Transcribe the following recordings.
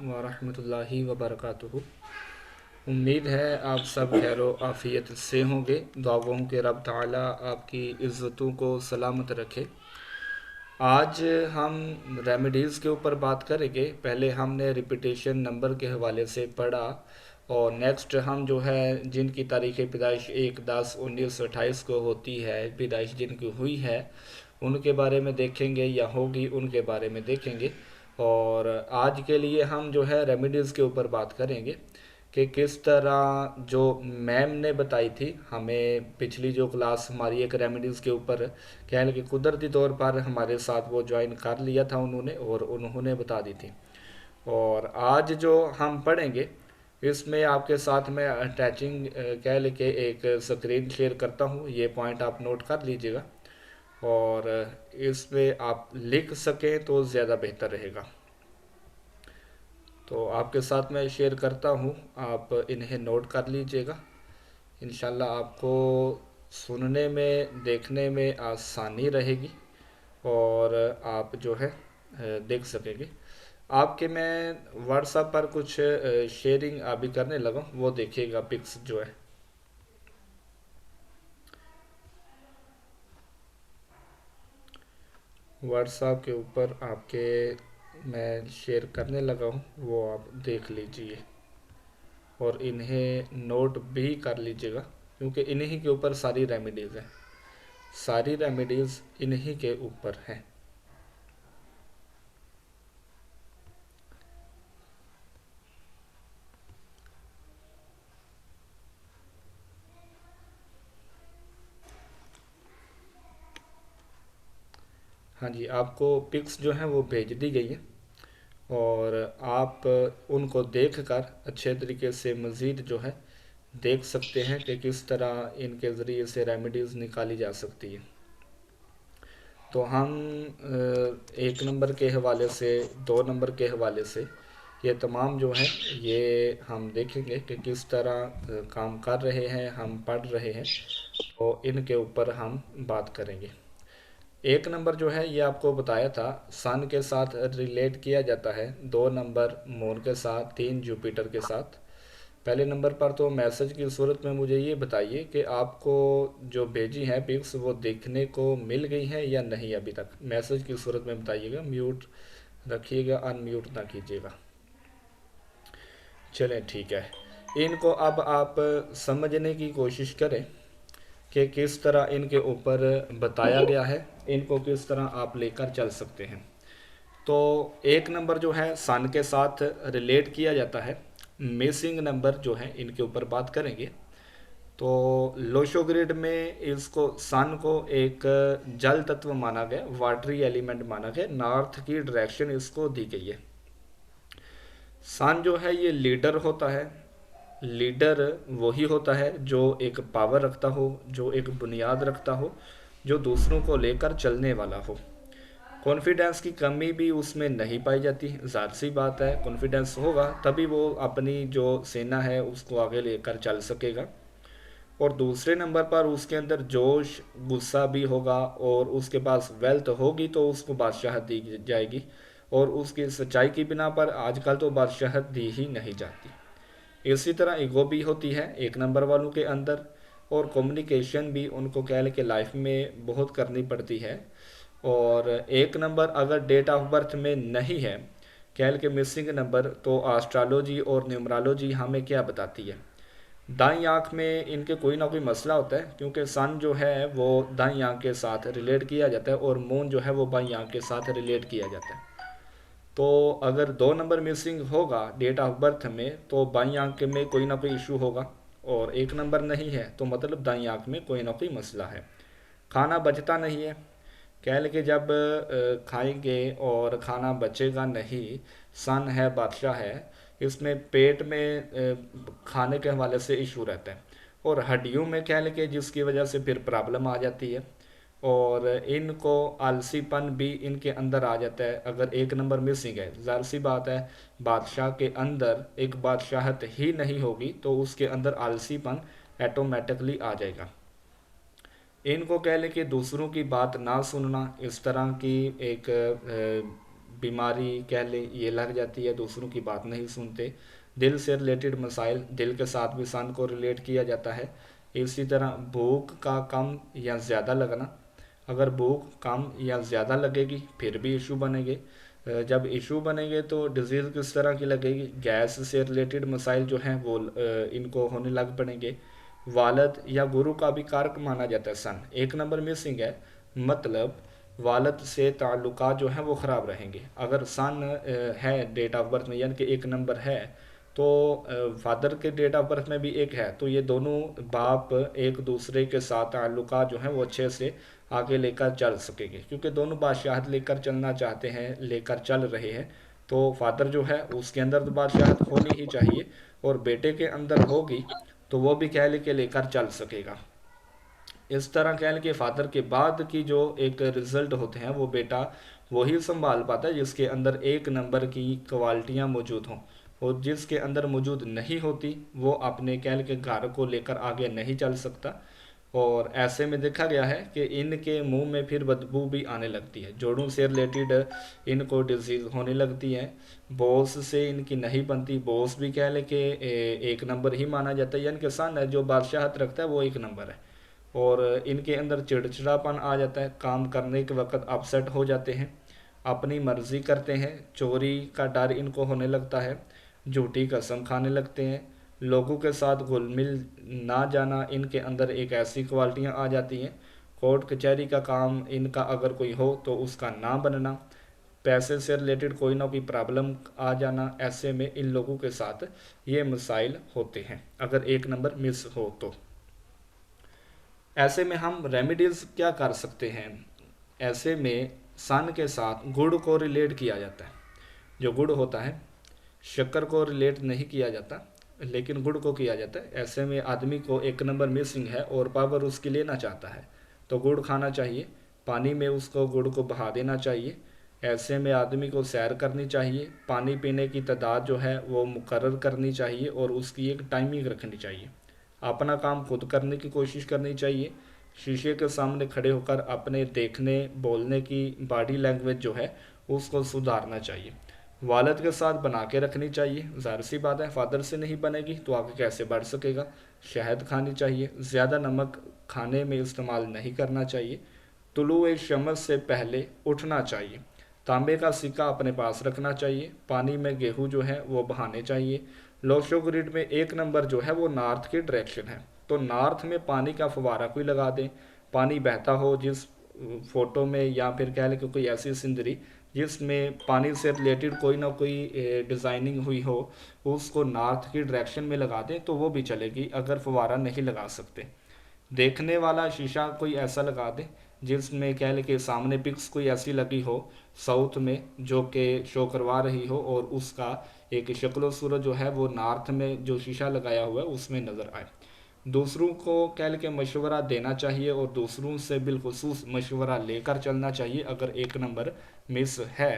वरहमतुल्लाहि वबरकातुहू। उम्मीद है आप सब खैर आफ़ियत से होंगे। दुआओं के रब ताला आपकी इज़्ज़तों को सलामत रखे। आज हम रेमेडीज़ के ऊपर बात करेंगे। पहले हमने रिपीटेशन नंबर के हवाले से पढ़ा और नेक्स्ट हम जो है जिनकी तारीख़ पैदाइश 1/10/1928 को होती है, पैदाइश जिनकी हुई है उनके बारे में देखेंगे या होगी उनके बारे में देखेंगे। और आज के लिए हम जो है रेमेडीज़ के ऊपर बात करेंगे कि किस तरह जो मैम ने बताई थी हमें पिछली जो क्लास हमारी एक रेमेडीज़ के ऊपर कह लें कि कुदरती तौर पर हमारे साथ वो ज्वाइन कर लिया था उन्होंने और उन्होंने बता दी थी। और आज जो हम पढ़ेंगे इसमें आपके साथ में अटैचिंग कह लें कि एक स्क्रीन शेयर करता हूँ, ये पॉइंट आप नोट कर लीजिएगा और इसमें आप लिख सकें तो ज़्यादा बेहतर रहेगा। तो आपके साथ मैं शेयर करता हूँ, आप इन्हें नोट कर लीजिएगा। इंशाल्लाह आपको सुनने में देखने में आसानी रहेगी और आप जो है देख सकेंगे। आपके मैं व्हाट्सएप पर कुछ शेयरिंग अभी करने लगा हूँ, वो देखिएगा पिक्स जो है। व्हाट्सएप के ऊपर आपके मैं शेयर करने लगा हूँ, वो आप देख लीजिए और इन्हें नोट भी कर लीजिएगा क्योंकि इन्हीं के ऊपर सारी रेमेडीज़ हैं, सारी रेमेडीज़ इन्हीं के ऊपर हैं। हाँ जी, आपको पिक्स जो हैं वो भेज दी गई है और आप उनको देखकर अच्छे तरीके से मज़ीद जो है देख सकते हैं कि किस तरह इनके ज़रिए से रेमेडीज़ निकाली जा सकती है। तो हम 1 नंबर के हवाले से 2 नंबर के हवाले से ये तमाम जो है ये हम देखेंगे कि किस तरह काम कर रहे हैं, हम पढ़ रहे हैं और इनके ऊपर हम बात करेंगे। 1 नंबर जो है ये आपको बताया था सन के साथ रिलेट किया जाता है, 2 नंबर मून के साथ, 3 जुपिटर के साथ। पहले नंबर पर तो मैसेज की सूरत में मुझे ये बताइए कि आपको जो भेजी है पिक्स वो देखने को मिल गई है या नहीं अभी तक। मैसेज की सूरत में बताइएगा, म्यूट रखिएगा, अनम्यूट ना कीजिएगा। चलें ठीक है, इनको अब आप समझने की कोशिश करें कि किस तरह इनके ऊपर बताया गया है, इनको किस तरह आप लेकर चल सकते हैं। तो 1 नंबर जो है सन के साथ रिलेट किया जाता है। मिसिंग नंबर जो है इनके ऊपर बात करेंगे। तो लोशो ग्रिड में इसको सन को एक जल तत्व माना गया, वाटरी एलिमेंट माना गया, नॉर्थ की डायरेक्शन इसको दी गई है। सन जो है ये लीडर होता है। लीडर वही होता है जो एक पावर रखता हो, जो एक बुनियाद रखता हो, जो दूसरों को लेकर चलने वाला हो। कॉन्फिडेंस की कमी भी उसमें नहीं पाई जाती। ज़ाहिर सी बात है, कॉन्फिडेंस होगा तभी वो अपनी जो सेना है उसको आगे लेकर चल सकेगा। और दूसरे नंबर पर उसके अंदर जोश गुस्सा भी होगा और उसके पास वेल्थ होगी तो उसको बादशाहत दी जाएगी और उसकी सच्चाई की बिना पर आजकल तो बादशाहत दी ही नहीं जाती। इसी तरह ईगो भी होती है 1 नंबर वालों के अंदर और कम्युनिकेशन भी उनको कह लें कि लाइफ में बहुत करनी पड़ती है। और 1 नंबर अगर डेट ऑफ बर्थ में नहीं है, कह के मिसिंग नंबर, तो एस्ट्रोलॉजी और न्यूमरोलॉजी हमें क्या बताती है। दाईं आँख में इनके कोई ना कोई मसला होता है क्योंकि सन जो है वो दाईं आँख के साथ रिलेट किया जाता है और मून जो है वो बाईं आँख के साथ रिलेट किया जाता है। तो अगर 2 नंबर मिसिंग होगा डेट ऑफ बर्थ में तो बाईं आँख में कोई ना कोई इशू होगा और 1 नंबर नहीं है तो मतलब दाईं आँख में कोई ना कोई मसला है। खाना बचता नहीं है, कह लें कि जब खाएंगे और खाना बचेगा नहीं। सन है, बादशाह है, इसमें पेट में खाने के हवाले से इशू रहता है और हड्डियों में कह लें कि जिसकी वजह से फिर प्रॉब्लम आ जाती है और इनको आलसीपन भी इनके अंदर आ जाता है। अगर 1 नंबर मिसिंग है, ज़ाहिर सी बात है बादशाह के अंदर एक बादशाहत ही नहीं होगी तो उसके अंदर आलसीपन ऐटोमेटिकली आ जाएगा। इनको कह लें कि दूसरों की बात ना सुनना, इस तरह की एक बीमारी कह लें ये लग जाती है, दूसरों की बात नहीं सुनते। दिल से रिलेटेड मसाइल, दिल के साथ भी सन को रिलेट किया जाता है। इसी तरह भूख का कम या ज़्यादा लगना, अगर भूख कम या ज़्यादा लगेगी फिर भी इशू बनेंगे। जब इशू बनेंगे तो डिजीज़ किस तरह की लगेगी, गैस से रिलेटेड मसाइल जो हैं वो इनको होने लग पड़ेंगे। वालद या गुरु का भी कारक माना जाता है सन, एक नंबर मिसिंग है, मतलब वालद से ताल्लुकात जो हैं वो ख़राब रहेंगे। अगर सन है डेट ऑफ बर्थ में यानी कि एक नंबर है, तो फादर के डेट ऑफ बर्थ में भी एक है, तो ये दोनों बाप एक दूसरे के साथ ताल्लुकात जो हैं वो अच्छे से आगे लेकर चल सकेंगे, क्योंकि दोनों बादशाहत लेकर चलना चाहते हैं, लेकर चल रहे हैं। तो फादर जो है उसके अंदर तो बादशाहत होनी ही चाहिए, और बेटे के अंदर होगी तो वो भी कह के लेकर चल सकेगा। इस तरह कह लें कि फादर के बाद की जो एक रिजल्ट होते हैं वो बेटा वही संभाल पाता है जिसके अंदर एक नंबर की क्वालिटियाँ मौजूद हों, और जिसके अंदर मौजूद नहीं होती वो अपने कह लें कि घर को लेकर आगे नहीं चल सकता। और ऐसे में देखा गया है कि इनके मुंह में फिर बदबू भी आने लगती है, जोड़ों से रिलेटेड इनको डिजीज़ होने लगती है। बॉस से इनकी नहीं बनती, बॉस भी कह लें कि एक नंबर ही माना जाता है, यानी कि सन है जो बादशाहत रखता है वो एक नंबर है। और इनके अंदर चिड़चिड़ापन आ जाता है, काम करने के वक्त अपसेट हो जाते हैं, अपनी मर्जी करते हैं, चोरी का डर इनको होने लगता है, झूठी कसम खाने लगते हैं, लोगों के साथ घुल मिल ना जाना इनके अंदर एक ऐसी क्वालिटियाँ आ जाती हैं। कोर्ट कचहरी का काम इनका अगर कोई हो तो उसका ना बनना, पैसे से रिलेटेड कोई ना कोई प्रॉब्लम आ जाना, ऐसे में इन लोगों के साथ ये मसाइल होते हैं अगर एक नंबर मिस हो तो। ऐसे में हम रेमेडीज क्या कर सकते हैं, ऐसे में सन के साथ गुड़ को रिलेट किया जाता है। जो गुड़ होता है, शक्कर को रिलेट नहीं किया जाता लेकिन गुड़ को किया जाता है। ऐसे में आदमी को एक नंबर मिसिंग है और पावर उसकी लेना चाहता है तो गुड़ खाना चाहिए, पानी में उसको गुड़ को बहा देना चाहिए। ऐसे में आदमी को सैर करनी चाहिए, पानी पीने की तादाद जो है वो मुकर्रर करनी चाहिए और उसकी एक टाइमिंग रखनी चाहिए। अपना काम खुद करने की कोशिश करनी चाहिए, शीशे के सामने खड़े होकर अपने देखने बोलने की बॉडी लैंग्वेज जो है उसको सुधारना चाहिए। वालद के साथ बना के रखनी चाहिए, ज़ाहिर सी बात है फादर से नहीं बनेगी तो आगे कैसे बढ़ सकेगा। शहद खानी चाहिए, ज़्यादा नमक खाने में इस्तेमाल नहीं करना चाहिए। तुलुए शम्स से पहले उठना चाहिए, तांबे का सिक्का अपने पास रखना चाहिए, पानी में गेहूँ जो है वो बहाने चाहिए। लोशो ग्रिड में एक नंबर जो है वो नॉर्थ की डायरेक्शन है, तो नॉर्थ में पानी का फवारा कोई लगा दें, पानी बहता हो जिस फोटो में, या फिर कह लें कि कोई ऐसी सिंदरी जिसमें पानी से रिलेटेड कोई ना कोई डिज़ाइनिंग हुई हो, उसको नॉर्थ की डायरेक्शन में लगा दें तो वो भी चलेगी अगर फवारा नहीं लगा सकते। देखने वाला शीशा कोई ऐसा लगा दें जिसमें कह लें कि सामने पिक्स कोई ऐसी लगी हो साउथ में जो कि शो करवा रही हो और उसका एक शक्ल सूरत जो है वो नॉर्थ में जो शीशा लगाया हुआ है उसमें नज़र आए। दूसरों को कह लें कि मशवरा देना चाहिए और दूसरों से बिलखुसूस मशवरा लेकर चलना चाहिए। अगर एक नंबर मिस है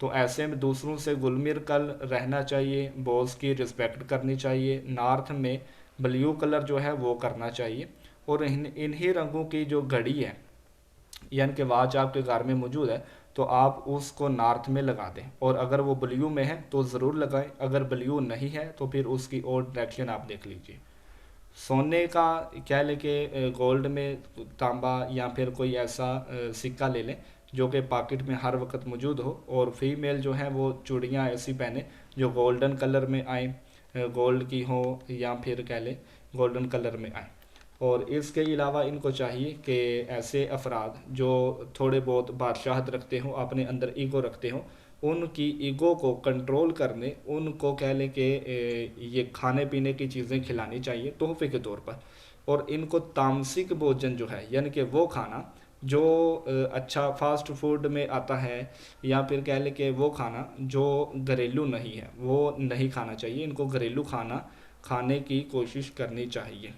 तो ऐसे में दूसरों से घुल मिल कर रहना चाहिए, बॉस की रिस्पेक्ट करनी चाहिए, नॉर्थ में ब्लू कलर जो है वो करना चाहिए। और इन्हीं रंगों की जो घड़ी है यानी कि वॉच आपके घर में मौजूद है तो आप उसको नॉर्थ में लगा दें, और अगर वो ब्लू में है तो ज़रूर लगाएं, अगर ब्लू नहीं है तो फिर उसकी और डायरेक्शन आप देख लीजिए। सोने का क्या लेके गोल्ड में तांबा या फिर कोई ऐसा सिक्का ले लें जो कि पॉकेट में हर वक्त मौजूद हो, और फीमेल जो है वो चूड़ियाँ ऐसी पहने जो गोल्डन कलर में आए, गोल्ड की हो या फिर कह लें गोल्डन कलर में आए। और इसके अलावा इनको चाहिए कि ऐसे अफराद जो थोड़े बहुत बादशाहत रखते हों, अपने अंदर ईगो रखते हों, उनकी ईगो को कंट्रोल करने उनको कह लें कि ये खाने पीने की चीज़ें खिलानी चाहिए तोहफे के तौर पर। और इनको तामसिक भोजन जो है यानी कि वो खाना जो अच्छा फास्ट फूड में आता है, या फिर कह लें कि वो खाना जो घरेलू नहीं है वो नहीं खाना चाहिए, इनको घरेलू खाना खाने की कोशिश करनी चाहिए।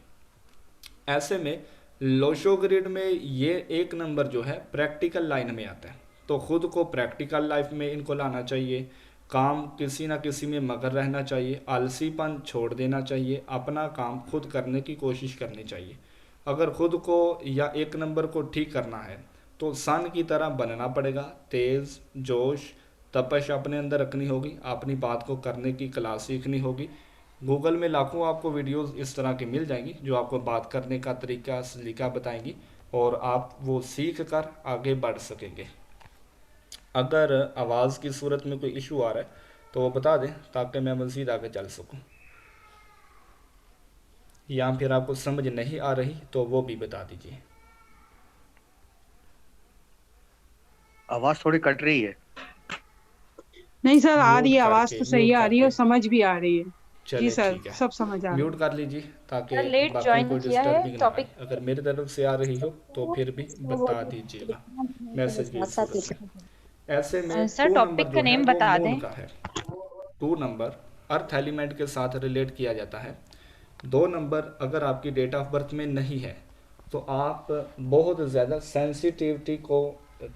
ऐसे में लोशो ग्रिड में ये एक नंबर जो है प्रैक्टिकल लाइन में आता है, तो खुद को प्रैक्टिकल लाइफ में इनको लाना चाहिए, काम किसी ना किसी में मगर रहना चाहिए, आलसीपन छोड़ देना चाहिए, अपना काम खुद करने की कोशिश करनी चाहिए। अगर खुद को या एक नंबर को ठीक करना है तो सन की तरह बनना पड़ेगा, तेज़ जोश, तपश अपने अंदर रखनी होगी, अपनी बात को करने की कला सीखनी होगी। गूगल में लाखों आपको वीडियोस इस तरह की मिल जाएंगी जो आपको बात करने का तरीका सलीका बताएंगी और आप वो सीख कर आगे बढ़ सकेंगे। अगर आवाज़ की सूरत में कोई इशू आ रहा है तो वो बता दें ताकि मैं मज़ीद आगे चल सकूं, या फिर आपको समझ नहीं आ रही तो वो भी बता दीजिए। आवाज थोड़ी कट रही है। नहीं सर, आ रही म्यूट है, आवाज करके तो सही म्यूट आ रही है और करके समझ भी आ रही है। जी चले सर, ठीक है, सब समझ आ रहा म्यूट है। कर लीजिए ताकि सर लेट बाकियों ज्वाइन को किया है डिस्टर्बिंग ना आए। टॉपिक। अगर मेरी तरफ से आ रही हो तो फिर भी बता दीजिएगा मैसेज की सूरत में। ऐसे में सर टू नंबर टॉपिक का जो है नेम वो बता मून दें। का है। टू नंबर अर्थ एलिमेंट के साथ रिलेट किया जाता है। दो नंबर अगर आपकी डेट ऑफ बर्थ में नहीं है तो आप बहुत ज़्यादा सेंसिटिविटी को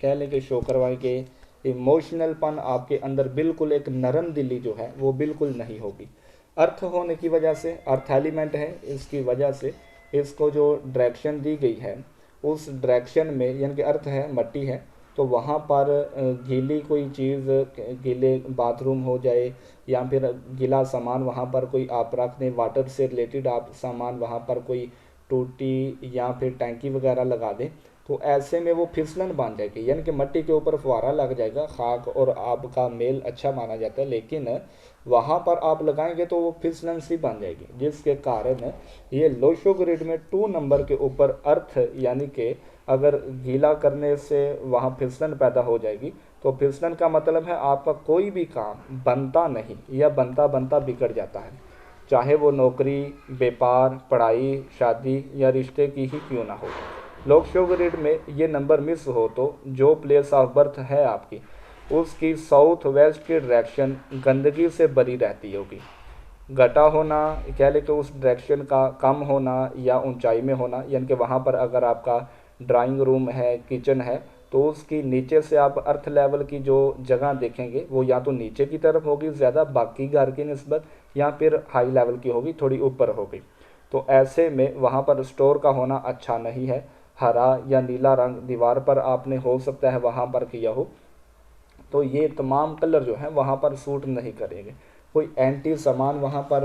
कह लें कि शो करवाएंगे। इमोशनलपन आपके अंदर बिल्कुल एक नरम दिली जो है वो बिल्कुल नहीं होगी। अर्थ होने की वजह से, अर्थ एलिमेंट है, इसकी वजह से इसको जो डायरेक्शन दी गई है उस डायरेक्शन में, यानी कि अर्थ है मट्टी है, तो वहाँ पर गीली कोई चीज़, गीले बाथरूम हो जाए या फिर गीला सामान वहाँ पर कोई आप रख दें, वाटर से रिलेटेड आप सामान वहाँ पर कोई टूटी या फिर टैंकी वगैरह लगा दें, तो ऐसे में वो फिसलन बन जाएगी, यानी कि मिट्टी के ऊपर फुहारा लग जाएगा। खाक और आब का मेल अच्छा माना जाता है, लेकिन वहाँ पर आप लगाएंगे तो वो फिसलन सी बन जाएगी, जिसके कारण ये लोशो ग्रिड में 2 नंबर के ऊपर अर्थ, यानी कि अगर गीला करने से वहाँ फिसलन पैदा हो जाएगी, तो फिसलन का मतलब है आपका कोई भी काम बनता नहीं या बनता बनता बिगड़ जाता है, चाहे वो नौकरी, व्यापार, पढ़ाई, शादी या रिश्ते की ही क्यों ना हो। लोशो ग्रिड में ये नंबर मिस हो तो जो प्लेस ऑफ बर्थ है आपकी, उसकी साउथ वेस्ट की डायरेक्शन गंदगी से भरी रहती होगी। घटा होना, कह लें कि उस डायरेक्शन का कम होना या ऊंचाई में होना, यानी कि वहाँ पर अगर आपका ड्राइंग रूम है, किचन है, तो उसकी नीचे से आप अर्थ लेवल की जो जगह देखेंगे वो या तो नीचे की तरफ होगी ज़्यादा बाकी घर की निस्बत, या फिर हाई लेवल की होगी, थोड़ी ऊपर होगी। तो ऐसे में वहाँ पर स्टोर का होना अच्छा नहीं है। हरा या नीला रंग दीवार पर आपने हो सकता है वहाँ पर किया हो, तो ये तमाम कलर जो है वहाँ पर सूट नहीं करेंगे। कोई एंटी सामान वहाँ पर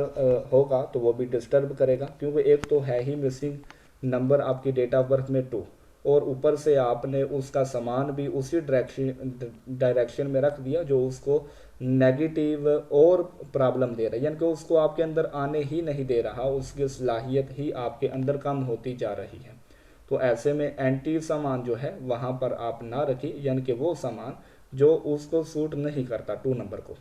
होगा तो वो भी डिस्टर्ब करेगा, क्योंकि एक तो है ही मिसिंग नंबर आपकी डेट ऑफ बर्थ में 2, और ऊपर से आपने उसका सामान भी उसी डायरेक्शन में रख दिया जो उसको नेगेटिव और प्रॉब्लम दे रहा है, यानी कि उसको आपके अंदर आने ही नहीं दे रहा, उसकी सलाहियत ही आपके अंदर कम होती जा रही है। तो ऐसे में एंटी सामान जो है वहाँ पर आप ना रखिए, यानी कि वो सामान जो उसको सूट नहीं करता 2 नंबर को,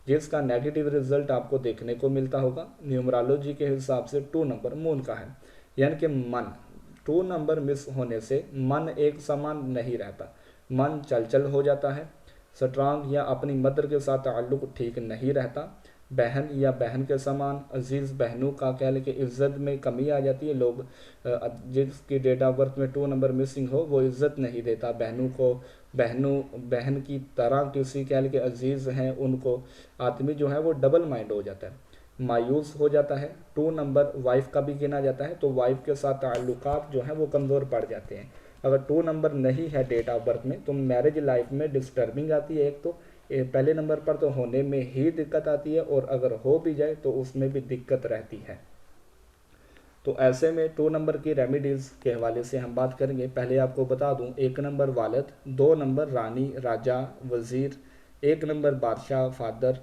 जिसका नेगेटिव रिजल्ट आपको देखने को मिलता होगा। न्यूमरोलॉजी के हिसाब से 2 नंबर मून का है, यानी कि मन। 2 नंबर मिस होने से मन एक समान नहीं रहता, मन चलचल हो जाता है, स्ट्रांग या अपनी मदर के साथ ताल्लुक ठीक नहीं रहता। बहन या बहन के समान अजीज़ बहनों का कह लें कि इज़्ज़त में कमी आ जाती है। लोग जिसकी डेट ऑफ बर्थ में 2 नंबर मिसिंग हो वो इज़्ज़त नहीं देता बहनों को, बहन की तरह किसी कह लें कि अजीज़ हैं उनको। आदमी जो है वो डबल माइंड हो जाता है, मायूस हो जाता है। 2 नंबर वाइफ का भी गिना जाता है, तो वाइफ के साथ ताल्लुकात जो हैं वो कमज़ोर पड़ जाते हैं। अगर 2 नंबर नहीं है डेट ऑफ बर्थ में तो मैरिज लाइफ में डिस्टर्बिंग आती है। एक तो पहले नंबर पर तो होने में ही दिक्कत आती है, और अगर हो भी जाए तो उसमें भी दिक्कत रहती है। तो ऐसे में 2 नंबर की रेमेडीज़ के हवाले से हम बात करेंगे। पहले आपको बता दूं, 1 नंबर वालिद, 2 नंबर रानी, राजा, वज़ीर, 1 नंबर बादशाह, फादर,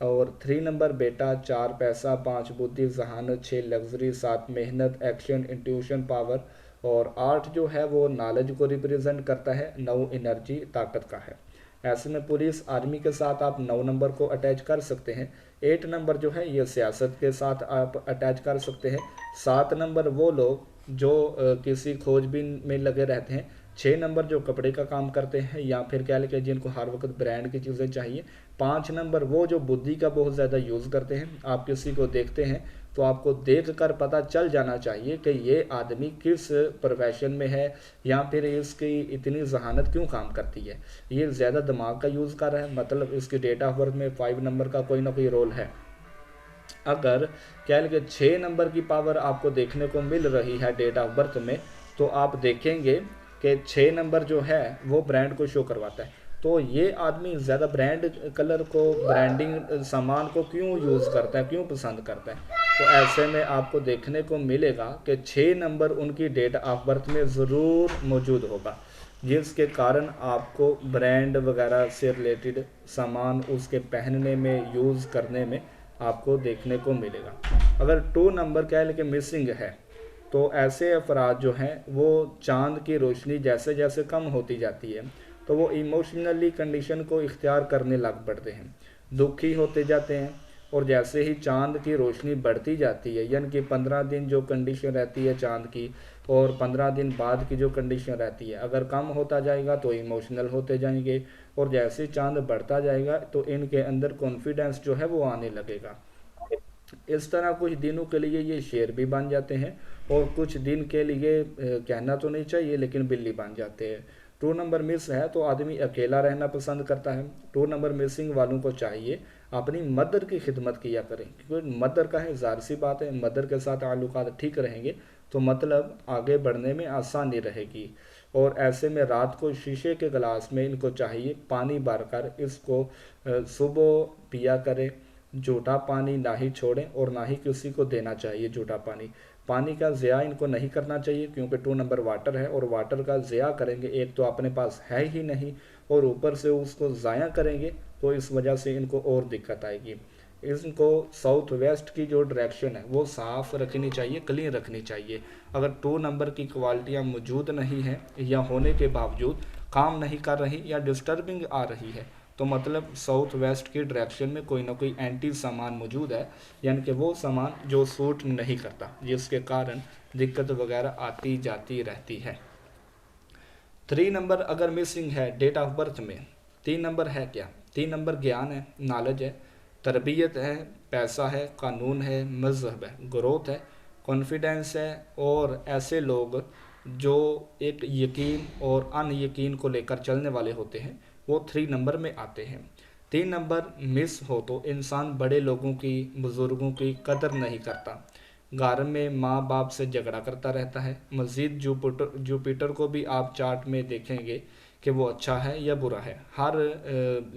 और 3 नंबर बेटा, 4 पैसा, 5 बुद्धि जहानत, 6 लग्जरी, 7 मेहनत, एक्शन, इंट्यूशन, पावर, और 8 जो है वो नॉलेज को रिप्रेजेंट करता है, 9 एनर्जी ताकत का है। ऐसे में पुलिस आर्मी के साथ आप 9 नंबर को अटैच कर सकते हैं। 8 नंबर जो है ये सियासत के साथ आप अटैच कर सकते हैं। 7 नंबर वो लोग जो किसी खोजबीन में लगे रहते हैं। 6 नंबर जो कपड़े का काम करते हैं या फिर कह लें कि जिनको हर वक्त ब्रांड की चीज़ें चाहिए। 5 नंबर वो जो बुद्धि का बहुत ज़्यादा यूज़ करते हैं। आप किसी को देखते हैं तो आपको देख कर पता चल जाना चाहिए कि ये आदमी किस प्रोफेशन में है या फिर इसकी इतनी जहानत क्यों काम करती है। ये ज़्यादा दिमाग का यूज़ कर रहा है, मतलब इसकी डेट ऑफ बर्थ में 5 नंबर का कोई ना कोई रोल है। अगर कह लें कि 6 नंबर की पावर आपको देखने को मिल रही है डेट ऑफ बर्थ में, तो आप देखेंगे कि 6 नंबर जो है वो ब्रांड को शो करवाता है। तो ये आदमी ज़्यादा ब्रांड कलर को, ब्रांडिंग सामान को क्यों यूज़ करता है, क्यों पसंद करता है? तो ऐसे में आपको देखने को मिलेगा कि 6 नंबर उनकी डेट ऑफ बर्थ में ज़रूर मौजूद होगा, जिसके कारण आपको ब्रांड वगैरह से रिलेटेड सामान उसके पहनने में, यूज़ करने में आपको देखने को मिलेगा। अगर 2 नंबर कह लें कि मिसिंग है, तो ऐसे अफराद जो हैं वो चांद की रोशनी जैसे जैसे कम होती जाती है तो वो इमोशनली कंडीशन को इख्तियार करने लग पड़ते हैं, दुखी होते जाते हैं। और जैसे ही चांद की रोशनी बढ़ती जाती है, यानी कि 15 दिन जो कंडीशन रहती है चांद की, और 15 दिन बाद की जो कंडीशन रहती है, अगर कम होता जाएगा तो इमोशनल होते जाएंगे, और जैसे ही चांद बढ़ता जाएगा तो इनके अंदर कॉन्फिडेंस जो है वो आने लगेगा। इस तरह कुछ दिनों के लिए ये शेर भी बन जाते हैं, और कुछ दिन के लिए कहना तो नहीं चाहिए लेकिन बिल्ली बन जाते हैं। 2 नंबर मिस है तो आदमी अकेला रहना पसंद करता है। 2 नंबर मिसिंग वालों को चाहिए अपनी मदर की खिदमत किया करें, क्योंकि मदर का है, ज़ाहिर सी बात है, मदर के साथ ताल्लुकात ठीक रहेंगे तो मतलब आगे बढ़ने में आसानी रहेगी। और ऐसे में रात को शीशे के गिलास में इनको चाहिए पानी भरकर इसको सुबह पिया करें। जूठा पानी ना ही छोड़ें और ना ही किसी को देना चाहिए जूठा पानी। पानी का ज़िया इनको नहीं करना चाहिए, क्योंकि 2 नंबर वाटर है, और वाटर का ज़िया करेंगे एक तो अपने पास है ही नहीं, और ऊपर से उसको ज़ाया करेंगे तो इस वजह से इनको और दिक्कत आएगी। इनको साउथ वेस्ट की जो डायरेक्शन है वो साफ़ रखनी चाहिए, क्लीन रखनी चाहिए। अगर 2 नंबर की क्वालिटियाँ मौजूद नहीं हैं या होने के बावजूद काम नहीं कर रही या डिस्टर्बिंग आ रही है, तो मतलब साउथ वेस्ट की डायरेक्शन में कोई ना कोई एंटी सामान मौजूद है, यानी कि वो सामान जो सूट नहीं करता, जिसके कारण दिक्कत वगैरह आती जाती रहती है। 3 नंबर अगर मिसिंग है डेट ऑफ बर्थ में, 3 नंबर है क्या? 3 नंबर ज्ञान है, नॉलेज है, तरबियत है, पैसा है, कानून है, मजहब है, ग्रोथ है, कॉन्फिडेंस है, और ऐसे लोग जो एक यकीन और अन यकीन को लेकर चलने वाले होते हैं वो 3 नंबर में आते हैं। 3 नंबर मिस हो तो इंसान बड़े लोगों की, बुज़ुर्गों की कदर नहीं करता, घर में माँ बाप से झगड़ा करता रहता है। मज़ीद जुपिटर को भी आप चार्ट में देखेंगे कि वो अच्छा है या बुरा है। हर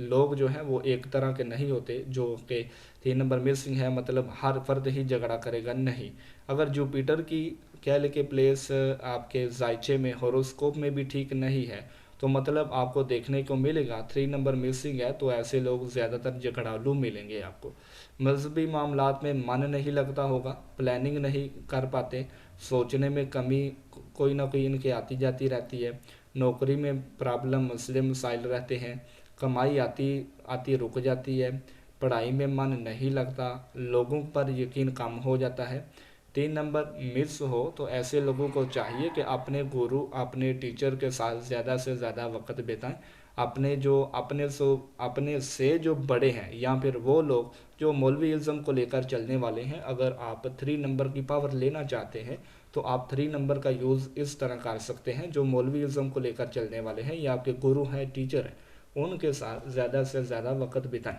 लोग जो हैं वो एक तरह के नहीं होते, जो कि 3 नंबर मिसिंग है मतलब हर फर्द ही झगड़ा करेगा, नहीं। अगर जुपिटर की कह ले के प्लेस आपके जायचे में, हॉरोस्कोप में भी ठीक नहीं है, तो मतलब आपको देखने को मिलेगा 3 नंबर मिसिंग है तो ऐसे लोग ज़्यादातर झगड़ालू मिलेंगे आपको। मजहबी मामलात में मन नहीं लगता होगा, प्लानिंग नहीं कर पाते, सोचने में कमी कोई ना कोई इनके आती जाती रहती है। नौकरी में प्रॉब्लम, मसले मसाइल रहते हैं, कमाई आती आती रुक जाती है, पढ़ाई में मन नहीं लगता, लोगों पर यकीन कम हो जाता है। 3 नंबर मिस हो तो ऐसे लोगों को चाहिए कि अपने गुरु, अपने टीचर के साथ ज़्यादा से ज़्यादा वक्त बिताएं। अपने से जो बड़े हैं या फिर वो लोग जो मौलवीज़म को लेकर चलने वाले हैं, अगर आप 3 नंबर की पावर लेना चाहते हैं तो आप 3 नंबर का यूज़ इस तरह कर सकते हैं। जो मौलवीज़म को लेकर चलने वाले हैं या आपके गुरु हैं, टीचर हैं, उनके साथ ज़्यादा से ज़्यादा वक्त बिताएं।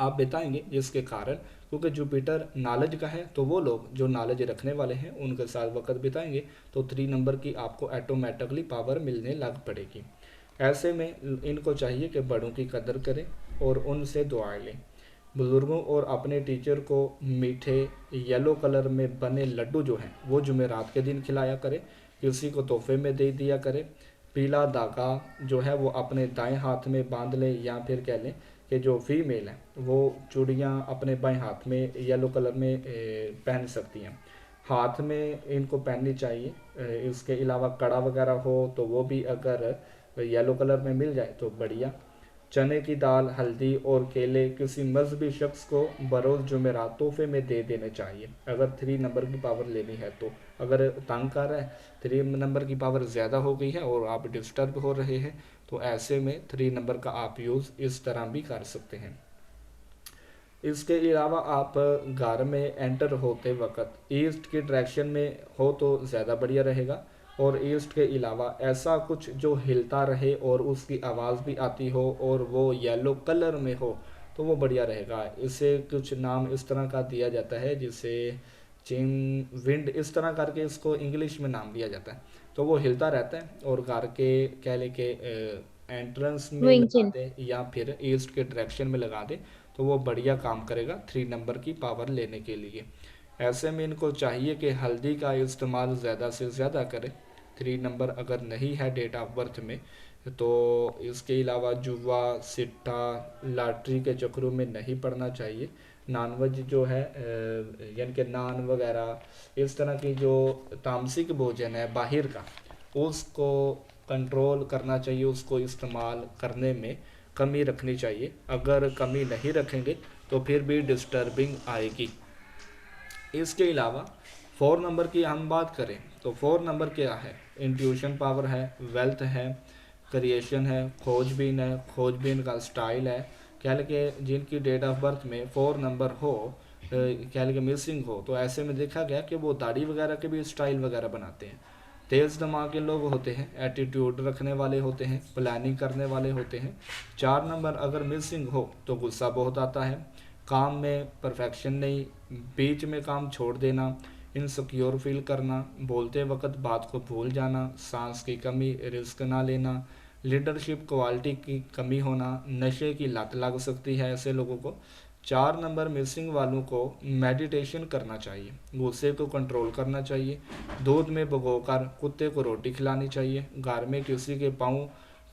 आप बिताएंगे जिसके कारण, क्योंकि जुपिटर नॉलेज का है, तो वो लोग जो नॉलेज रखने वाले हैं उनके साथ वक्त बिताएंगे तो 3 नंबर की आपको ऑटोमेटिकली पावर मिलने लग पड़ेगी। ऐसे में इनको चाहिए कि बड़ों की कदर करें और उनसे दुआएं लें। बुज़ुर्गों और अपने टीचर को मीठे येलो कलर में बने लड्डू जो हैं वो जुमेरात के दिन खिलाया करें, किसी को तोहफे में दे दिया करें। पीला धागा जो है वो अपने दाएं हाथ में बांध लें, या फिर कह लें कि जो फीमेल हैं वो चूड़ियाँ अपने बाएं हाथ में येलो कलर में पहन सकती हैं, हाथ में इनको पहननी चाहिए। इसके अलावा कड़ा वगैरह हो तो वो भी अगर येलो कलर में मिल जाए तो बढ़िया। चने की दाल, हल्दी और केले किसी मजहबी शख्स को बरोज़ जुमेरात तोहफे में दे देने चाहिए, अगर 3 नंबर की पावर लेनी है तो। अगर तंग कर रहा है, 3 नंबर की पावर ज़्यादा हो गई है और आप डिस्टर्ब हो रहे हैं, तो ऐसे में 3 नंबर का आप यूज़ इस तरह भी कर सकते हैं। इसके अलावा आप घर में एंटर होते वक्त ईस्ट की डायरेक्शन में हो तो ज़्यादा बढ़िया रहेगा, और ईस्ट के अलावा ऐसा कुछ जो हिलता रहे और उसकी आवाज़ भी आती हो और वो येलो कलर में हो तो वो बढ़िया रहेगा। इसे कुछ नाम इस तरह का दिया जाता है जिसे चिंग विंड, इस तरह करके इसको इंग्लिश में नाम दिया जाता है। तो वो हिलता रहता है और घर के कह ले के एंट्रेंस में लगा विंचिन। दे या फिर ईस्ट के डायरेक्शन में लगा दे तो वो बढ़िया काम करेगा 3 नंबर की पावर लेने के लिए। ऐसे में इनको चाहिए कि हल्दी का इस्तेमाल ज़्यादा से ज़्यादा करें। 3 नंबर अगर नहीं है डेट ऑफ बर्थ में तो इसके अलावा जुआ, सिट्टा, लॉटरी के चक्रों में नहीं पड़ना चाहिए। नॉनवेज जो है यानी कि नान वगैरह इस तरह की जो तामसिक भोजन है बाहर का, उसको कंट्रोल करना चाहिए, उसको इस्तेमाल करने में कमी रखनी चाहिए। अगर कमी नहीं रखेंगे तो फिर भी डिस्टर्बिंग आएगी। इसके अलावा 4 नंबर की हम बात करें तो 4 नंबर क्या है? इंट्यूशन पावर है, वेल्थ है, क्रिएशन है, खोजबीन है, खोजबीन का स्टाइल है। क्या कि जिनकी डेट ऑफ बर्थ में 4 नंबर हो, क्या कि मिसिंग हो, तो ऐसे में देखा गया कि वो दाढ़ी वगैरह के भी स्टाइल वगैरह बनाते हैं। तेज़ दिमाग के लोग होते हैं, एटीट्यूड रखने वाले होते हैं, प्लानिंग करने वाले होते हैं। 4 नंबर अगर मिसिंग हो तो गुस्सा बहुत आता है, काम में परफेक्शन नहीं, बीच में काम छोड़ देना, इनसिक्योर फील करना, बोलते वक्त बात को भूल जाना, सांस की कमी, रिस्क ना लेना, लीडरशिप क्वालिटी की कमी होना, नशे की लत लग सकती है ऐसे लोगों को। 4 नंबर मिसिंग वालों को मेडिटेशन करना चाहिए, गुस्से को कंट्रोल करना चाहिए, दूध में भिगोकर कुत्ते को रोटी खिलानी चाहिए, घर में किसी के पाँव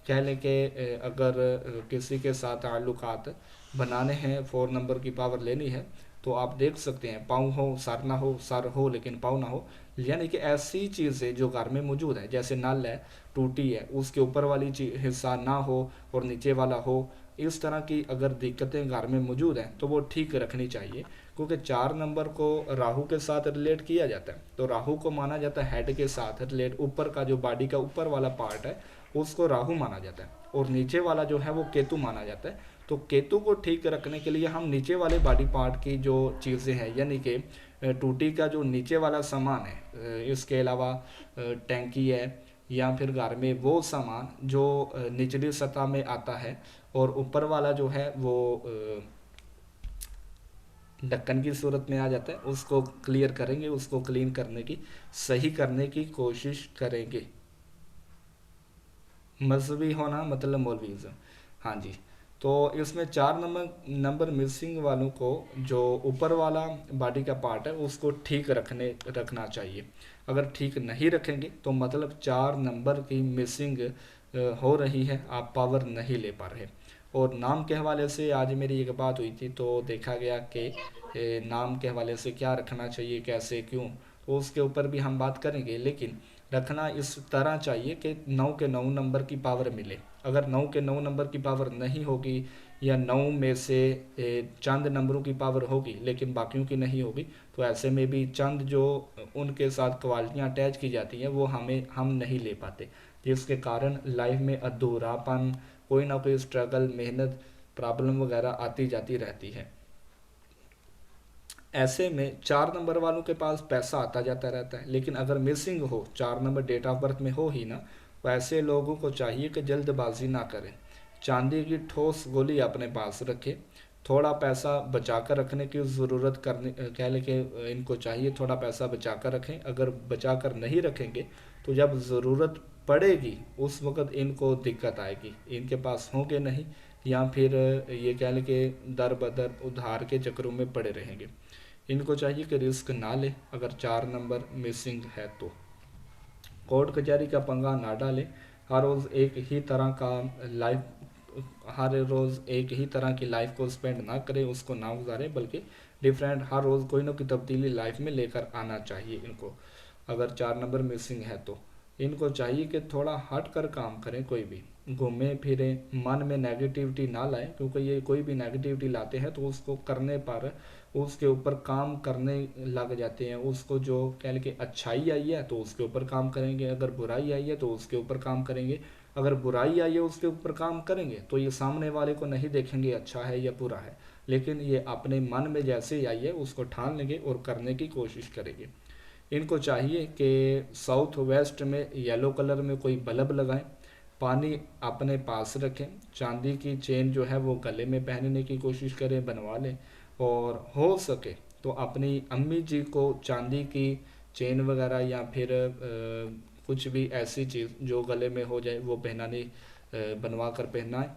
कह लें कि अगर किसी के साथ ताल्लुकात बनाने हैं, 4 नंबर की पावर लेनी है तो आप देख सकते हैं पाँव हो सर ना हो, सर हो लेकिन पाँव ना हो, यानी कि ऐसी चीज़ें जो घर में मौजूद है, जैसे नल है टूटी है उसके ऊपर वाली हिस्सा ना हो और नीचे वाला हो, इस तरह की अगर दिक्कतें घर में मौजूद हैं तो वो ठीक रखनी चाहिए। क्योंकि 4 नंबर को राहु के साथ रिलेट किया जाता है, तो राहु को माना जाता है हेड के साथ रिलेट, ऊपर का जो बॉडी का ऊपर वाला पार्ट है उसको राहु माना जाता है और नीचे वाला जो है वो केतु माना जाता है। तो केतु को ठीक रखने के लिए हम नीचे वाले बॉडी पार्ट की जो चीज़ें हैं, यानी कि टूटी का जो नीचे वाला सामान है, इसके अलावा टैंकी है या फिर घर में वो सामान जो निचली सतह में आता है और ऊपर वाला जो है वो ढक्कन की सूरत में आ जाता है, उसको क्लियर करेंगे, उसको क्लीन करने की, सही करने की कोशिश करेंगे। मजहबी होना मतलब मौलवीज़म। हाँ जी। तो इसमें 4 नंबर मिसिंग वालों को जो ऊपर वाला बॉडी का पार्ट है उसको ठीक रखना चाहिए। अगर ठीक नहीं रखेंगे तो मतलब 4 नंबर की मिसिंग हो रही है, आप पावर नहीं ले पा रहे। और नाम के हवाले से आज मेरी एक बात हुई थी तो देखा गया कि नाम के हवाले से क्या रखना चाहिए, कैसे, क्यों, तो उसके ऊपर भी हम बात करेंगे। लेकिन रखना इस तरह चाहिए कि 9 के 9 नंबर की पावर मिले। अगर 9 के 9 नंबर की पावर नहीं होगी या 9 में से चंद नंबरों की पावर होगी लेकिन बाकियों की नहीं होगी, तो ऐसे में भी चंद जो उनके साथ क्वालिटियाँ अटैच की जाती हैं वो हम नहीं ले पाते, जिसके कारण लाइफ में अधूरापन, कोई ना कोई स्ट्रगल, मेहनत, प्रॉब्लम वगैरह आती जाती रहती है। ऐसे में 4 नंबर वालों के पास पैसा आता जाता रहता है, लेकिन अगर मिसिंग हो, 4 नंबर डेट ऑफ बर्थ में हो ही ना, तो ऐसे लोगों को चाहिए कि जल्दबाजी ना करें, चांदी की ठोस गोली अपने पास रखें, थोड़ा पैसा बचा कर रखने की ज़रूरत करने कह लें कि इनको चाहिए थोड़ा पैसा बचा कर रखें। अगर बचा कर नहीं रखेंगे तो जब ज़रूरत पड़ेगी उस वक़्त इनको दिक्कत आएगी, इनके पास होंगे नहीं या फिर ये कह लें कि दर बदर उधार के चक्रों में पड़े रहेंगे। इनको चाहिए कि रिस्क ना लें अगर 4 नंबर मिसिंग है तो। कोर्ट कचहरी का पंगा ना डालें, हर रोज़ एक ही तरह का लाइफ हर रोज़ एक ही तरह की लाइफ को स्पेंड ना करें, उसको ना गुजारें, बल्कि डिफरेंट हर रोज़ कोई ना कोई तब्दीली लाइफ में लेकर आना चाहिए इनको। अगर 4 नंबर मिसिंग है तो इनको चाहिए कि थोड़ा हट कर काम करें, कोई भी घूमें फिरें, मन में नेगेटिविटी ना लाएं, क्योंकि ये कोई भी नेगेटिविटी लाते हैं तो उसको करने पर उसके ऊपर काम करने लग जाते हैं। उसको जो कह लें कि अच्छाई आई है तो उसके ऊपर काम करेंगे, अगर बुराई आई है तो उसके ऊपर काम करेंगे, अगर बुराई आई है उसके ऊपर काम करेंगे तो ये सामने वाले को नहीं देखेंगे अच्छा है या बुरा है, लेकिन ये अपने मन में जैसे ही आई है उसको ठान लेंगे और करने की कोशिश करेंगे। इनको चाहिए कि साउथ वेस्ट में येलो कलर में कोई बल्ब लगाएं, पानी अपने पास रखें, चांदी की चेन जो है वो गले में पहनने की कोशिश करें, बनवा लें, और हो सके तो अपनी अम्मी जी को चांदी की चेन वगैरह या फिर कुछ भी ऐसी चीज़ जो गले में हो जाए वो पहनाने बनवा कर पहनाएं।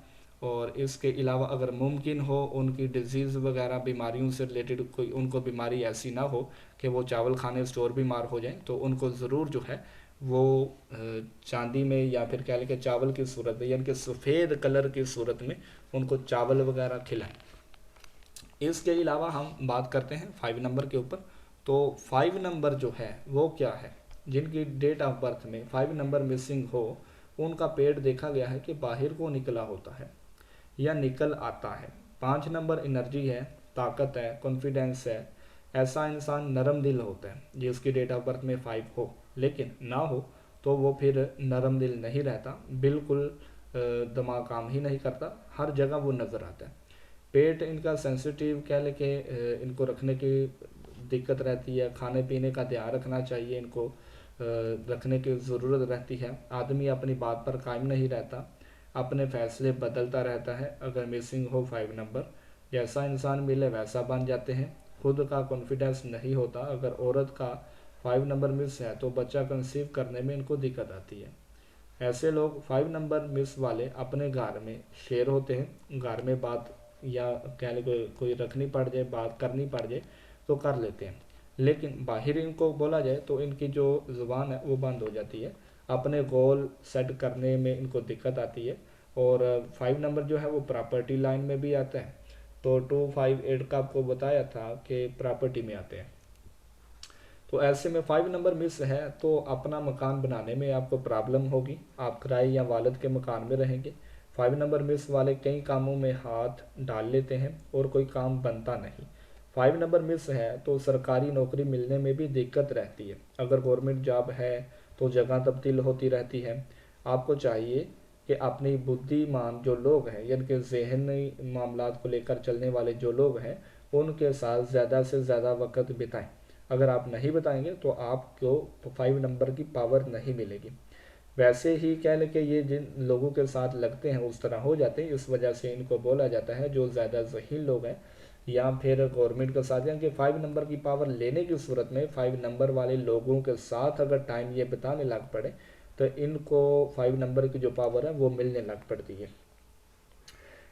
और इसके अलावा अगर मुमकिन हो उनकी डिजीज़ वगैरह बीमारियों से रिलेटेड कोई उनको बीमारी ऐसी ना हो कि वो चावल खाने से और बीमार हो जाएं, तो उनको ज़रूर जो है वो चांदी में या फिर कह लें कि चावल की सूरत में यानी कि सफ़ेद कलर की सूरत में उनको चावल वगैरह खिलाएं। इसके अलावा हम बात करते हैं 5 नंबर के ऊपर। तो 5 नंबर जो है वो क्या है, जिनकी डेट ऑफ बर्थ में 5 नंबर मिसिंग हो उनका पेट देखा गया है कि बाहर को निकला होता है या निकल आता है। 5 नंबर एनर्जी है, ताकत है, कॉन्फिडेंस है। ऐसा इंसान नरम दिल होता है जिसकी डेट ऑफ बर्थ में 5 हो, लेकिन ना हो तो वो फिर नरम दिल नहीं रहता, बिल्कुल दिमाग काम ही नहीं करता, हर जगह वो नज़र आता है। पेट इनका सेंसिटिव कह लें कि इनको रखने की दिक्कत रहती है, खाने पीने का ध्यान रखना चाहिए, इनको रखने की ज़रूरत रहती है। आदमी अपनी बात पर कायम नहीं रहता, अपने फैसले बदलता रहता है। अगर मिसिंग हो 5 नंबर, जैसा इंसान मिले वैसा बन जाते हैं, खुद का कॉन्फिडेंस नहीं होता। अगर औरत का 5 नंबर मिस है तो बच्चा कंसीव करने में इनको दिक्कत आती है। ऐसे लोग 5 नंबर मिस वाले अपने घर में शेर होते हैं, घर में बात या कह लें कोई रखनी पड़ जाए, बात करनी पड़ जाए तो कर लेते हैं, लेकिन बाहर इनको बोला जाए तो इनकी जो ज़ुबान है वो बंद हो जाती है, अपने गोल सेट करने में इनको दिक्कत आती है। और 5 नंबर जो है वो प्रॉपर्टी लाइन में भी आता है। तो 258 का आपको बताया था कि प्रॉपर्टी में आते हैं। तो ऐसे में 5 नंबर मिस है तो अपना मकान बनाने में आपको प्रॉब्लम होगी, आप किराए या वालिद के मकान में रहेंगे। 5 नंबर मिस वाले कई कामों में हाथ डाल लेते हैं और कोई काम बनता नहीं। 5 नंबर मिस है तो सरकारी नौकरी मिलने में भी दिक्कत रहती है। अगर गवर्नमेंट जॉब है तो जगह तब्दील होती रहती है। आपको चाहिए कि अपनी बुद्धिमान जो लोग हैं यानी कि जहनी मामलात को लेकर चलने वाले जो लोग हैं उनके साथ ज़्यादा से ज़्यादा वक्त बिताएं। अगर आप नहीं बताएंगे तो आपको 5 नंबर की पावर नहीं मिलेगी। वैसे ही कह लें कि ये जिन लोगों के साथ लगते हैं उस तरह हो जाते हैं, इस वजह से इनको बोला जाता है जो ज़्यादा ज़हीन लोग हैं या फिर गवर्नमेंट के साथ, यानी कि 5 नंबर की पावर लेने की सूरत में 5 नंबर वाले लोगों के साथ अगर टाइम ये बिताने लग पड़े तो इनको 5 नंबर की जो पावर है वो मिलने लग पड़ती है।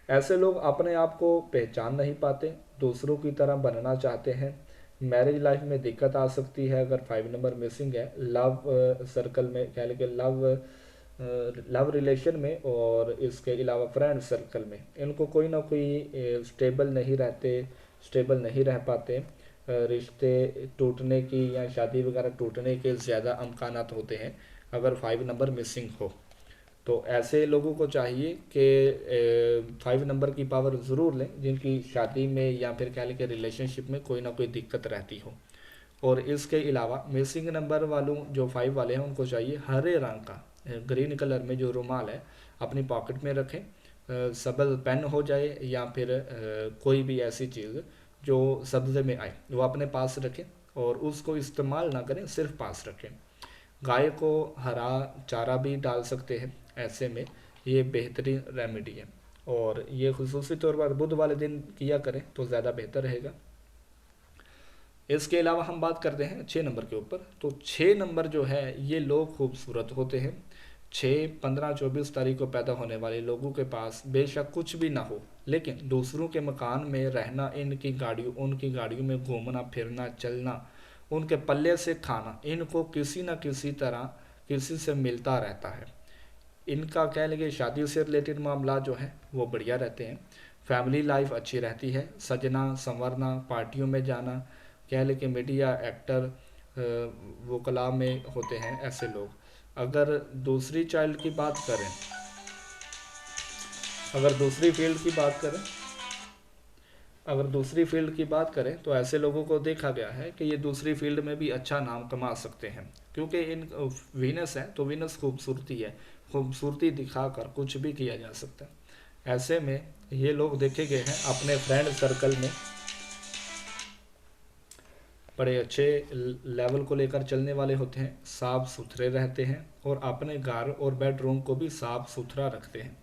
ऐसे लोग अपने आप को पहचान नहीं पाते, दूसरों की तरह बनना चाहते हैं। मैरिज लाइफ में दिक्कत आ सकती है अगर 5 नंबर मिसिंग है। लव सर्कल में कह लें कि लव रिलेशन में और इसके अलावा फ्रेंड सर्कल में इनको कोई ना कोई स्टेबल नहीं रह पाते। रिश्ते टूटने की या शादी वगैरह टूटने के ज़्यादा अमकानात होते हैं अगर 5 नंबर मिसिंग हो। तो ऐसे लोगों को चाहिए कि 5 नंबर की पावर ज़रूर लें जिनकी शादी में या फिर कह लें कि रिलेशनशिप में कोई ना कोई दिक्कत रहती हो। और इसके अलावा मिसिंग नंबर वालों जो 5 वाले हैं उनको चाहिए हरे रंग का ग्रीन कलर में जो रुमाल है अपनी पॉकेट में रखें। सबज पेन हो जाए या फिर कोई भी ऐसी चीज़ जो सब्ज़े में आए वो अपने पास रखें और उसको इस्तेमाल ना करें, सिर्फ पास रखें। गाय को हरा चारा भी डाल सकते हैं, ऐसे में ये बेहतरीन रेमेडी है और ये खुसूसी तौर पर बुध वाले दिन किया करें तो ज़्यादा बेहतर रहेगा। इसके अलावा हम बात करते हैं 6 नंबर के ऊपर। तो 6 नंबर जो है ये लोग खूबसूरत होते हैं। 6, 15, 24 तारीख को पैदा होने वाले लोगों के पास बेशक कुछ भी ना हो, लेकिन दूसरों के मकान में रहना, उनकी गाड़ियों में घूमना फिरना चलना, उनके पल्ले से खाना, इनको किसी न किसी तरह किसी से मिलता रहता है। इनका कह लेंगे शादी से रिलेटेड मामला जो है वो बढ़िया रहते हैं। फैमिली लाइफ अच्छी रहती है, सजना संवरना, पार्टियों में जाना, कह लें कि मीडिया एक्टर वो कला में होते हैं ऐसे लोग। अगर दूसरी चाइल्ड की बात करें अगर दूसरी फील्ड की बात करें अगर दूसरी फील्ड की बात करें तो ऐसे लोगों को देखा गया है कि ये दूसरी फील्ड में भी अच्छा नाम कमा सकते हैं, क्योंकि इन वीनस है तो वीनस खूबसूरती है, खूबसूरती दिखाकर कुछ भी किया जा सकता है। ऐसे में ये लोग देखे गए हैं अपने फ्रेंड सर्कल में बड़े अच्छे लेवल को लेकर चलने वाले होते हैं, साफ सुथरे रहते हैं और अपने घर और बेडरूम को भी साफ सुथरा रखते हैं।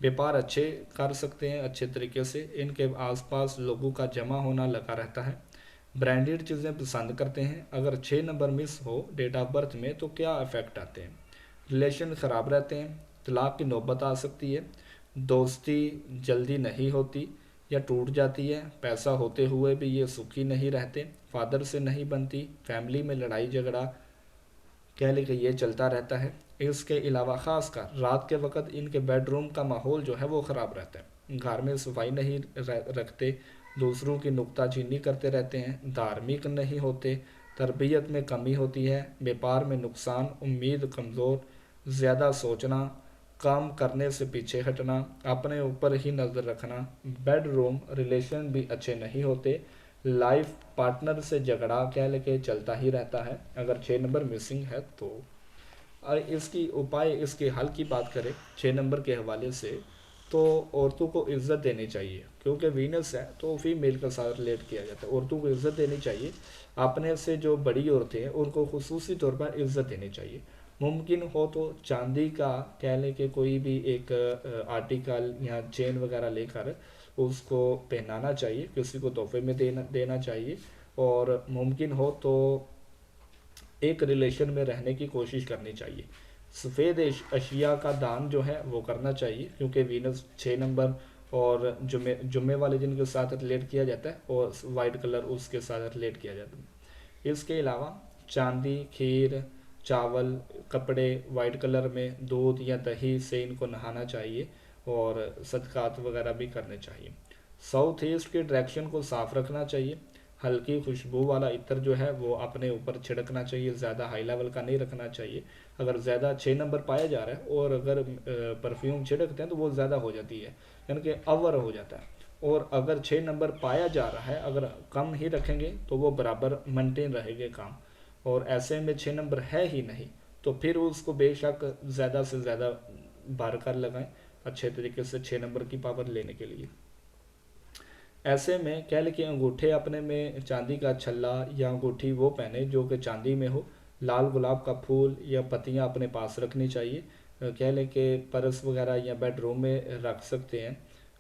व्यापार अच्छे कर सकते हैं अच्छे तरीके से, इनके आसपास लोगों का जमा होना लगा रहता है। ब्रांडेड चीज़ें पसंद करते हैं। अगर 6 नंबर मिस हो डेट ऑफ बर्थ में तो क्या इफ़ेक्ट आते हैं? रिलेशन ख़राब रहते हैं, तलाक की नौबत आ सकती है, दोस्ती जल्दी नहीं होती या टूट जाती है, पैसा होते हुए भी ये सुखी नहीं रहते, फादर से नहीं बनती, फैमिली में लड़ाई झगड़ा कह लें कि ये चलता रहता है। इसके अलावा ख़ासकर रात के वक्त इनके बेडरूम का माहौल जो है वो ख़राब रहता है, घर में सफाई नहीं रखते, दूसरों की नुक्ताचीनी करते रहते हैं, धार्मिक नहीं होते, तरबियत में कमी होती है, व्यापार में नुकसान, उम्मीद कमज़ोर, ज़्यादा सोचना, काम करने से पीछे हटना, अपने ऊपर ही नज़र रखना, बेडरूम रिलेशन भी अच्छे नहीं होते, लाइफ पार्टनर से झगड़ा कह लेके चलता ही रहता है अगर 6 नंबर मिसिंग है तो। और इसकी उपाय, इसके हल की बात करें 6 नंबर के हवाले से, तो औरतों को इज्जत देनी चाहिए, क्योंकि वीनस है तो फीमेल के साथ रिलेट किया जाता है। औरतों को इज्जत देनी चाहिए, अपने से जो बड़ी औरतें हैं उनको खुसूसी तौर पर इज्जत देनी चाहिए। मुमकिन हो तो चांदी का कह लें कि कोई भी एक आर्टिकल या चेन वगैरह लेकर उसको पहनाना चाहिए, किसी को तोहफे में देना चाहिए। और मुमकिन हो तो एक रिलेशन में रहने की कोशिश करनी चाहिए। सफ़ेद अशिया का दान जो है वो करना चाहिए, क्योंकि वीनस 6 नंबर और जुम्मे वाले दिन के साथ रिलेट किया जाता है और वाइट कलर उसके साथ रिलेट किया जाता है। इसके अलावा चांदी, खीर, चावल, कपड़े वाइट कलर में, दूध या दही से इनको नहाना चाहिए और सदकात वगैरह भी करने चाहिए। साउथ ईस्ट के डायरेक्शन को साफ रखना चाहिए, हल्की खुशबू वाला इत्र जो है वो अपने ऊपर छिड़कना चाहिए, ज़्यादा हाई लेवल का नहीं रखना चाहिए। अगर ज़्यादा 6 नंबर पाया जा रहा है और अगर परफ्यूम छिड़कते हैं तो वो ज़्यादा हो जाती है, यानी कि अवर हो जाता है। और अगर 6 नंबर पाया जा रहा है, अगर कम ही रखेंगे तो वो बराबर मेंटेन रहेंगे काम। और ऐसे में 6 नंबर है ही नहीं तो फिर उसको बेशक ज़्यादा से ज़्यादा बार कर लगाएं अच्छे तरीके से 6 नंबर की पावर लेने के लिए। ऐसे में कह लें कि अंगूठे अपने में चांदी का छल्ला या अंगूठी वो पहने जो कि चांदी में हो, लाल गुलाब का फूल या पत्तियां अपने पास रखनी चाहिए, कह लें कि पर्स वगैरह या बेडरूम में रख सकते हैं।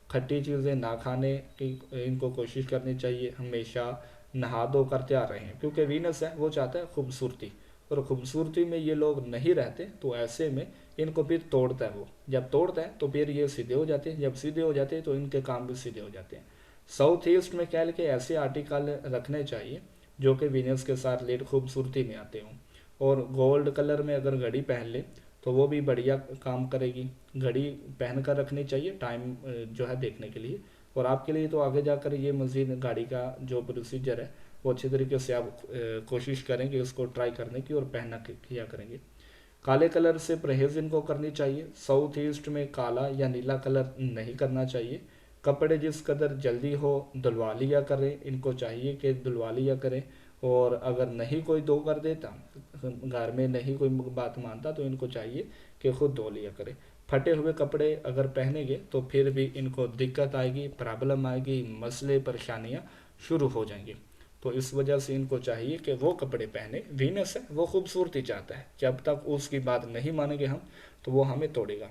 खट्टी चीज़ें ना खाने की इनको कोशिश करनी चाहिए, हमेशा नहा धो कर तैयार रहें, क्योंकि वीनस है वो चाहता है खूबसूरती, और खूबसूरती में ये लोग नहीं रहते तो ऐसे में इनको फिर तोड़ता है वो, जब तोड़ता है तो फिर ये सीधे हो जाते हैं, जब सीधे हो जाते हैं तो इनके काम भी सीधे हो जाते हैं। साउथ ईस्ट में कह के ऐसे आर्टिकल रखने चाहिए जो कि वीनस के साथ लेट खूबसूरती में आते हों। और गोल्ड कलर में अगर घड़ी पहन ले तो वो भी बढ़िया काम करेगी। घड़ी पहन कर रखनी चाहिए टाइम जो है देखने के लिए। और आपके लिए तो आगे जाकर ये मज़ीद गाड़ी का जो प्रोसीजर है वो अच्छे तरीके से आप कोशिश करेंगे उसको ट्राई करने की और पहनना किया करेंगे। काले कलर से परहेज़ इनको करनी चाहिए, साउथ ईस्ट में काला या नीला कलर नहीं करना चाहिए। कपड़े जिस कदर जल्दी हो धुलवा लिया करें, इनको चाहिए कि धुलवा लिया करें। और अगर नहीं कोई धो कर देता, घर में नहीं कोई बात मानता, तो इनको चाहिए कि खुद धो लिया करें। फटे हुए कपड़े अगर पहनेंगे तो फिर भी इनको दिक्कत आएगी, प्रॉब्लम आएगी, मसले परेशानियाँ शुरू हो जाएंगी। तो इस वजह से इनको चाहिए कि वो कपड़े पहने। वीनस है वो खूबसूरती चाहता है, जब तक उसकी बात नहीं मानेंगे हम तो वो हमें तोड़ेगा।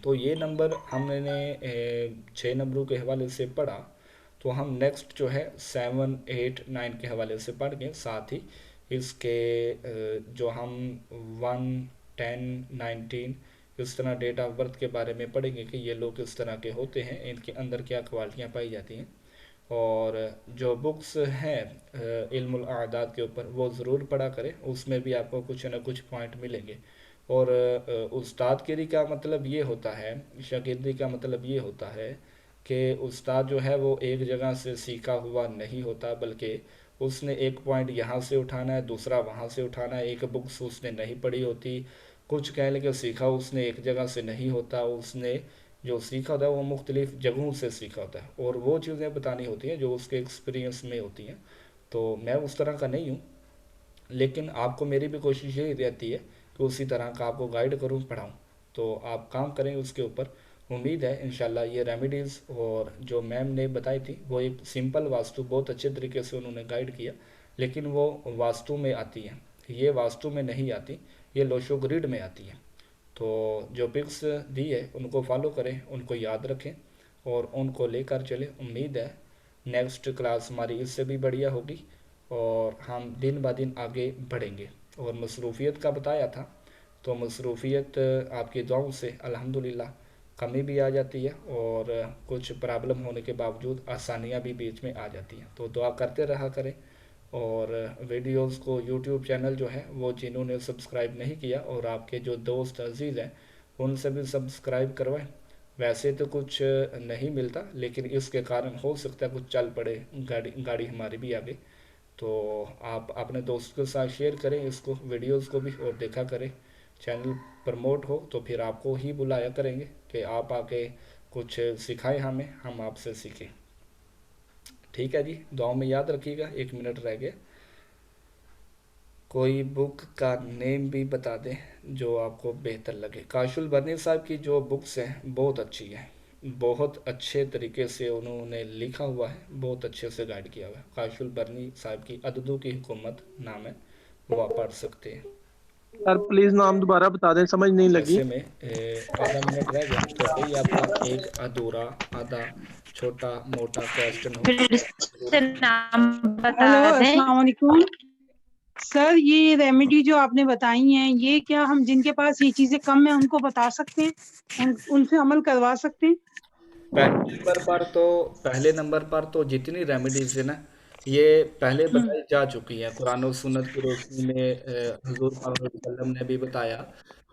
तो ये नंबर हमने 6 नंबरों के हवाले से पढ़ा। तो हम नेक्स्ट जो है 7, 8, 9 के हवाले से पढ़ के साथ ही इसके जो हम 1, 10, 19 इस तरह डेट ऑफ बर्थ के बारे में पढ़ेंगे कि ये लोग किस तरह के होते हैं, इनके अंदर क्या क्वालिटियाँ पाई जाती हैं। और जो बुक्स हैं इल्मुल आदात के ऊपर वो ज़रूर पढ़ा करें, उसमें भी आपको कुछ ना कुछ पॉइंट मिलेंगे। और उस्तादगिरी का मतलब ये होता है, शागिर्दी का मतलब ये होता है कि उस्ताद जो है वो एक जगह से सीखा हुआ नहीं होता, बल्कि उसने एक पॉइंट यहाँ से उठाना है, दूसरा वहाँ से उठाना है। एक बुक्स उसने नहीं पढ़ी होती, कुछ कह लें सीखा उसने एक जगह से नहीं होता, उसने जो सीखा होता है वो मुख्तलिफ जगहों से सीखा होता है और वो चीज़ें बतानी होती हैं जो उसके एक्सपीरियंस में होती हैं। तो मैं उस तरह का नहीं हूँ, लेकिन आपको मेरी भी कोशिश यही रहती है कि उसी तरह का आपको गाइड करूँ, पढ़ाऊँ। तो आप काम करें उसके ऊपर। उम्मीद है इंशाल्लाह ये रेमेडीज़ और जो मैम ने बताई थी वो एक सिंपल वास्तु बहुत अच्छे तरीके से उन्होंने गाइड किया, लेकिन वो वास्तु में आती है, ये वास्तु में नहीं आती, ये लोशो ग्रिड में आती है। तो जो पिक्स दी है उनको फॉलो करें, उनको याद रखें और उनको लेकर चलें। उम्मीद है नेक्स्ट क्लास हमारी इससे भी बढ़िया होगी और हम दिन ब दिन आगे बढ़ेंगे। और मसरूफियत का बताया था, तो मसरूफियत आपकी दुआओं से अल्हम्दुलिल्लाह कमी भी आ जाती है, और कुछ प्रॉब्लम होने के बावजूद आसानियाँ भी बीच में आ जाती हैं। तो दुआ करते रहा करें, और वीडियोस को यूट्यूब चैनल जो है वो जिन्होंने सब्सक्राइब नहीं किया और आपके जो दोस्त अजीज़ हैं उनसे भी सब्सक्राइब करवाएं। वैसे तो कुछ नहीं मिलता, लेकिन इसके कारण हो सकता है कुछ चल पड़े, गाड़ी गाड़ी हमारी भी आगे। तो आप अपने दोस्त के साथ शेयर करें इसको, वीडियोस को भी, और देखा करें। चैनल प्रमोट हो तो फिर आपको ही बुलाया करेंगे कि आप आके कुछ सिखाएं हमें, हम आपसे सीखें। ठीक है जी, दुआओं में याद रखिएगा। 1 मिनट रह गया। कोई बुक का नेम भी बता दें जो आपको बेहतर लगे। काशुल बर्नी साहब की जो बुक्स हैं बहुत अच्छी हैं, बहुत अच्छे तरीके से उन्होंने लिखा हुआ है, बहुत अच्छे से गाइड किया हुआ है। काशुल बर्नी साहब की अददों की हुकूमत नाम है, वो आप पढ़ सकते हैं। सर प्लीज नाम दोबारा बता दें, समझ नहीं लगी। ऐसे में आधा मिनट रह गया, तो कोई आपका एक अधूरा, आधा, छोटा मोटा क्वेश्चन हो फिर जरूर। से नाम बता हेलो, दें। अस्सलाम वालेकुम सर। ये रेमेडी जो आपने बताई हैं, ये क्या हम जिनके पास ये चीजें कम है उनको बता सकते हैं, उनसे अमल करवा सकते हैं? पहले नंबर पर तो जितनी रेमेडीज है ना, ये पहले हम्म, बताई जा चुकी हैं कुरान और सुन्नत की रोशनी में। हुजूर पाक सल्लल्लाहु अलैहि वसल्लम ने भी बताया।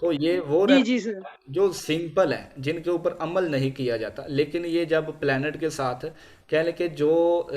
तो ये वो जी जी सर। जो सिंपल है, जिनके ऊपर अमल नहीं किया जाता, लेकिन ये जब प्लेनेट के साथ कह लें कि जो